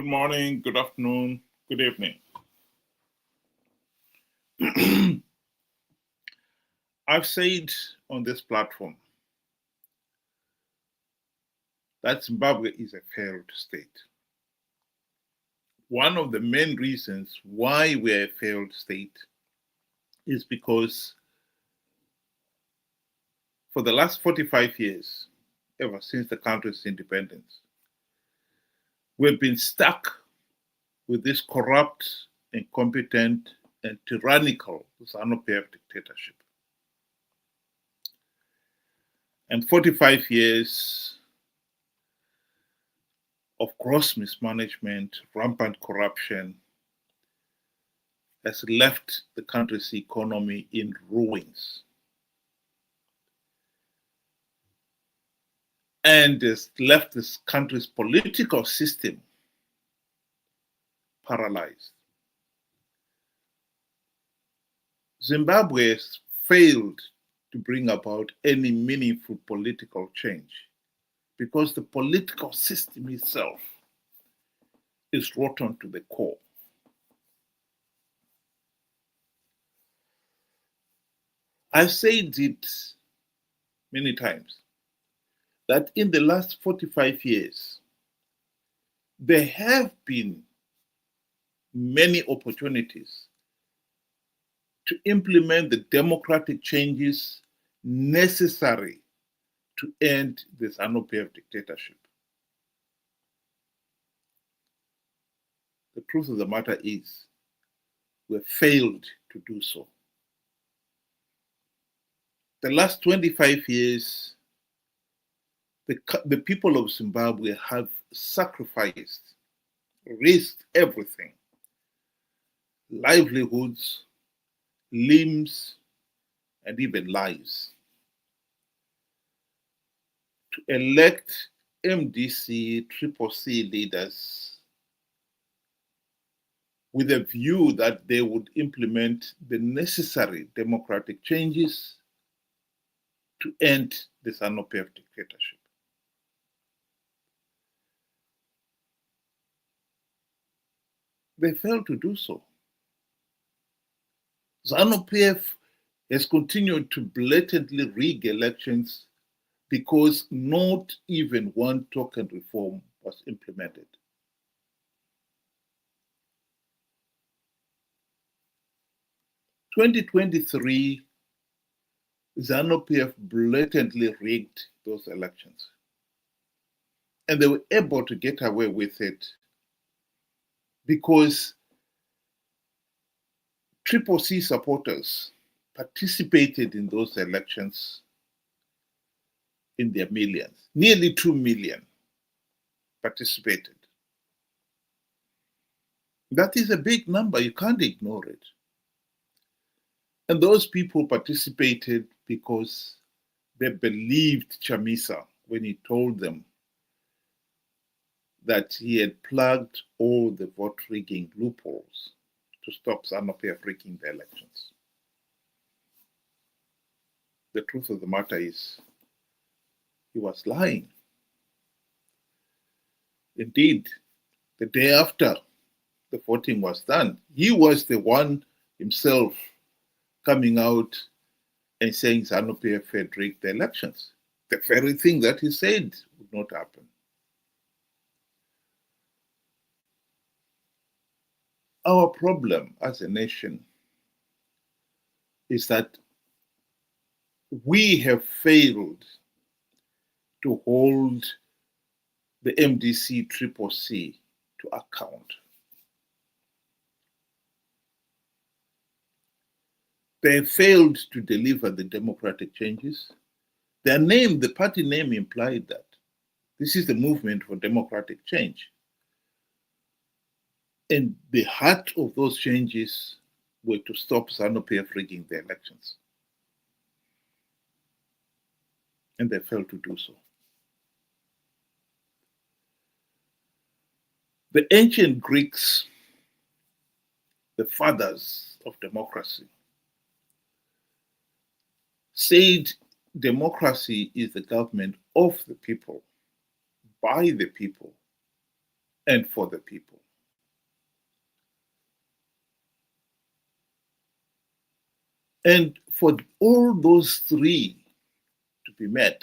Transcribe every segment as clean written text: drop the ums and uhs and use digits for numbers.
Good morning, good afternoon, good evening. I've said on this platform that Zimbabwe is a failed state. One of the main reasons why we're a failed state is because for the last 45 years, ever since the country's independence, we've been stuck with this corrupt, incompetent, and tyrannical Zanu PF dictatorship. And 45 years of gross mismanagement, rampant corruption has left the country's economy in ruins and has left this country's political system paralyzed. Zimbabwe has failed to bring about any meaningful political change because the political system itself is rotten to the core. I've said it many times that in the last 45 years, there have been many opportunities to implement the democratic changes necessary to end the Zanu PF dictatorship. The truth of the matter is, we failed to do so. The last 25 years, the people of Zimbabwe have sacrificed, risked everything, livelihoods, limbs, and even lives, to elect MDC, Triple C leaders with a view that they would implement the necessary democratic changes to end the Zanu PF dictatorship. They failed to do so. Zanu PF has continued to blatantly rig elections because not even one token reform was implemented. In 2023, Zanu PF blatantly rigged those elections. And they were able to get away with it because Triple C supporters participated in those elections in their millions. Nearly 2 million participated. That is a big number, you can't ignore it. And those people participated because they believed Chamisa when he told them that he had plugged all the vote rigging loopholes to stop Zanu PF rigging the elections. The truth of the matter is, he was lying. Indeed, the day after the voting was done, he was the one himself coming out and saying Zanu PF had rigged the elections. The very thing that he said would not happen. Our problem as a nation is that we have failed to hold the MDC Triple C to account. They failed to deliver the democratic changes. Their name, the party name, implied that. This is the movement for democratic change. And the heart of those changes were to stop Zanu PF rigging the elections. And they failed to do so. The ancient Greeks, the fathers of democracy, said democracy is the government of the people, by the people, and for the people. And for all those three to be met,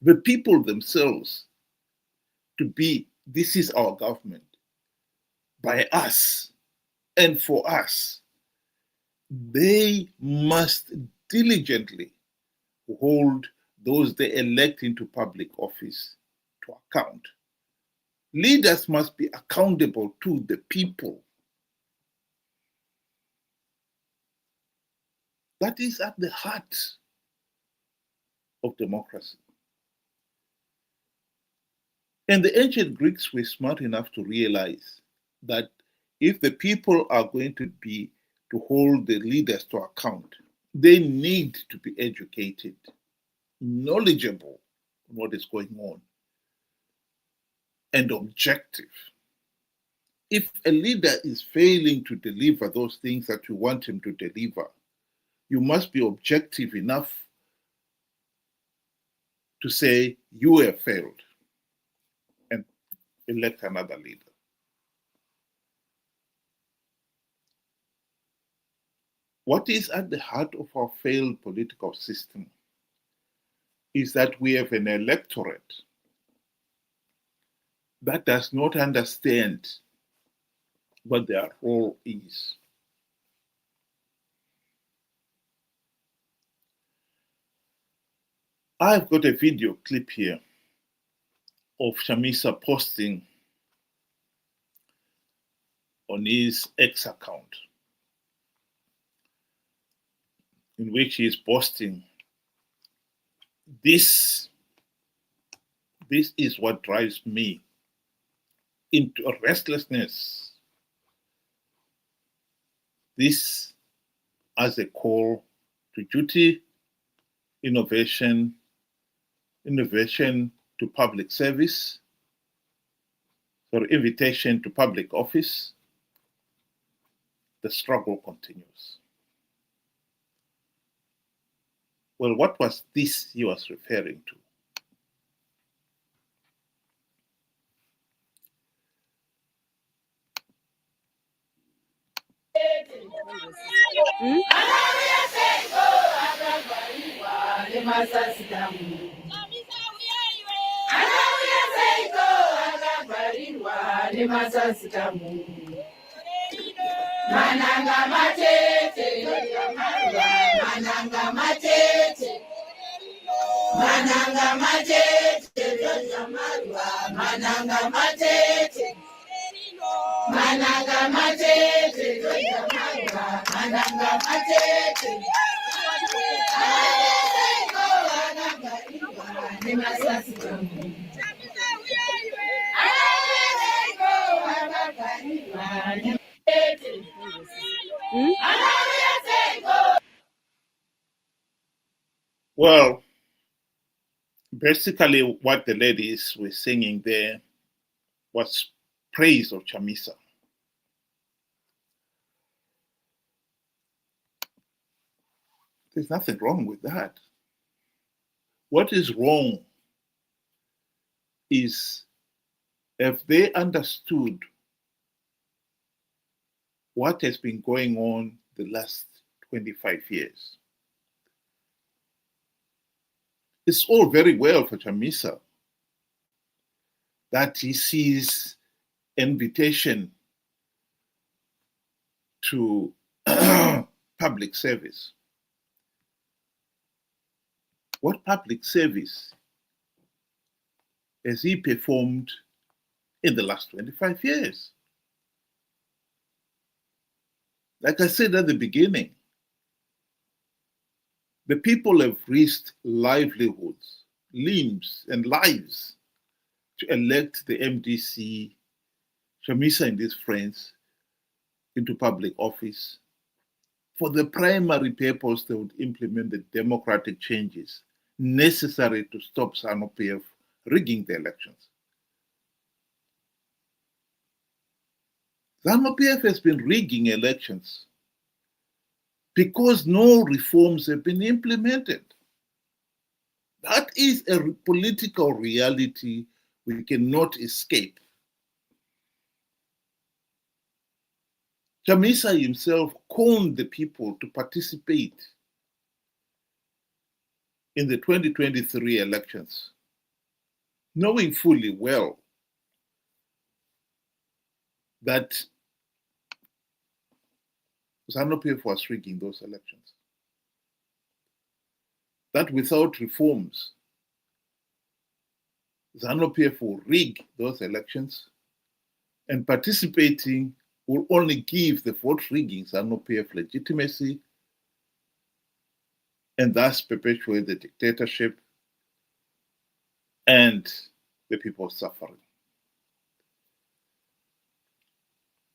the people themselves to be, this is our government, by us and for us, they must diligently hold those they elect into public office to account. Leaders must be accountable to the people. That is at the heart of democracy. And the ancient Greeks were smart enough to realize that if the people are going to hold the leaders to account, they need to be educated, knowledgeable on what is going on, and objective. If a leader is failing to deliver those things that you want him to deliver, you must be objective enough to say you have failed and elect another leader. What is at the heart of our failed political system is that we have an electorate that does not understand what their role is. I've got a video clip here of Chamisa posting on his X account, in which he is posting, this is what drives me into a restlessness. This as a call to duty, innovation to public service, or invitation to public office. The struggle continues. Well, what was this he was referring to? Mananga matete, mananga matete, mananga matete, mananga matete, mananga matete, mananga matete. Well, basically what the ladies were singing there was praise of Chamisa. There's nothing wrong with that. What is wrong is if they understood what has been going on the last 25 years. It's all very well for Chamisa that he sees invitation to public service. What public service has he performed in the last 25 years? Like I said at the beginning, the people have risked livelihoods, limbs, and lives to elect the MDC, Chamisa and his friends, into public office for the primary purpose they would implement the democratic changes necessary to stop Zanu PF rigging the elections. Zanu PF has been rigging elections because no reforms have been implemented. That is a political reality we cannot escape. Chamisa himself conned the people to participate in the 2023 elections, knowing fully well that Zanu PF was rigging those elections. That without reforms, Zanu PF will rig those elections, and participating will only give the vote rigging Zanu PF legitimacy and thus perpetuate the dictatorship and the people suffering.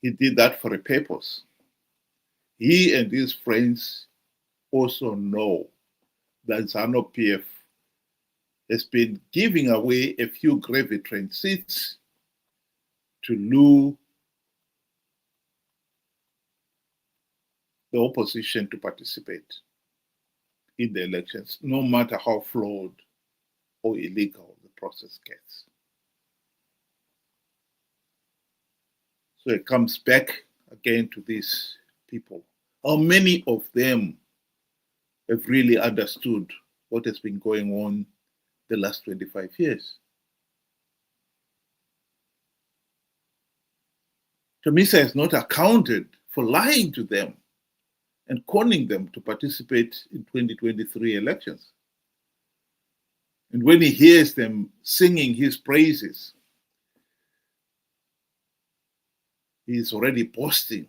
He did that for a purpose. He and his friends also know that Zanu PF has been giving away a few gravy train seats to lure the opposition to participate in the elections, no matter how flawed or illegal the process gets. So it comes back again to these people. How many of them have really understood what has been going on the last 25 years? Chamisa has not accounted for lying to them and conning them to participate in 2023 elections. And when he hears them singing his praises, he is already boasting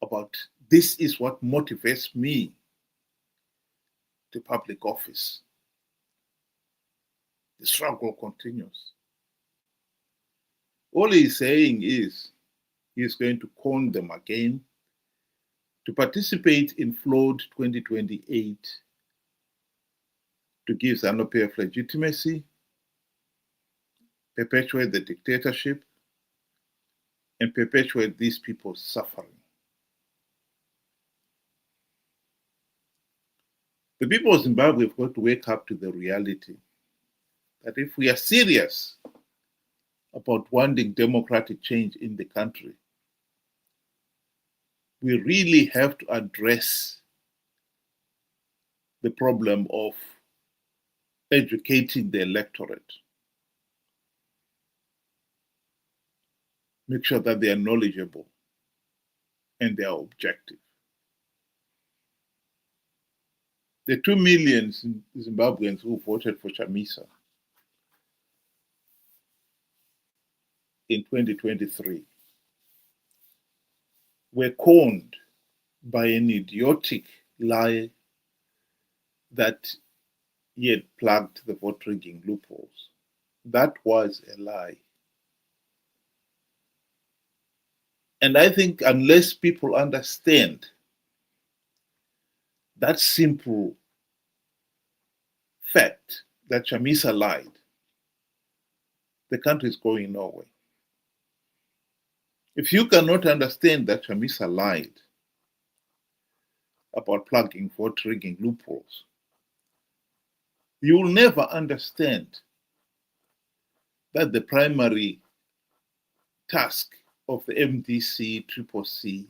about this is what motivates me to public office. The struggle continues. All he's saying is he's going to con them again to participate in flawed 2028 to give Zanu PF legitimacy, perpetuate the dictatorship, and perpetuate these people's suffering. The people of Zimbabwe have got to wake up to the reality that if we are serious about wanting democratic change in the country, we really have to address the problem of educating the electorate. Make sure that they are knowledgeable and they are objective. The 2 million Zimbabweans who voted for Chamisa in 2023 were conned by an idiotic lie that he had plugged the vote rigging loopholes. That was a lie. And I think unless people understand that simple fact that Chamisa lied, the country is going nowhere. If you cannot understand that Chamisa lied about plugging vote rigging loopholes, you will never understand that the primary task of the MDC, CCC,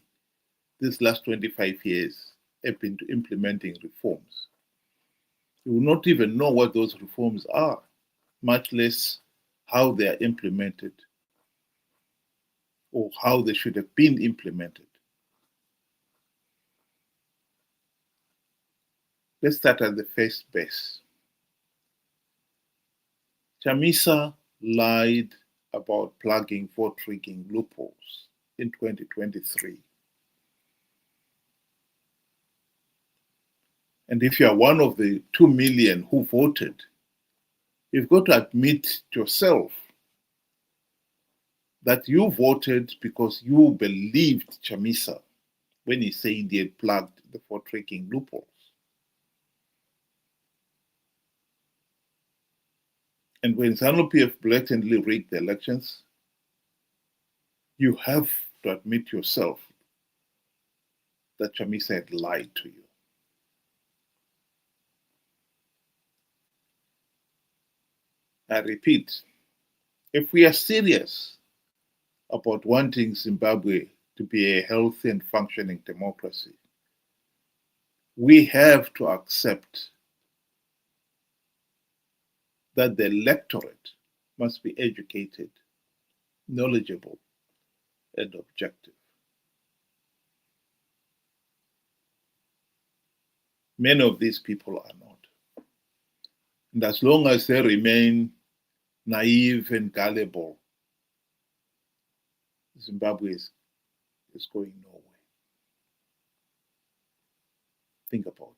these last 25 years have been to implementing reforms. You will not even know what those reforms are, much less how they are implemented or how they should have been implemented. Let's start at the first base. Chamisa lied about plugging vote rigging loopholes in 2023. And if you are one of the 2 million who voted, you've got to admit to yourself that you voted because you believed Chamisa when he said he had plugged the vote rigging loopholes. And when Zanu PF blatantly rigged the elections, you have to admit yourself that Chamisa had lied to you. I repeat, if we are serious about wanting Zimbabwe to be a healthy and functioning democracy, we have to accept that the electorate must be educated, knowledgeable, and objective. Many of these people are not. And as long as they remain naive and gullible, Zimbabwe is going nowhere. Think about it.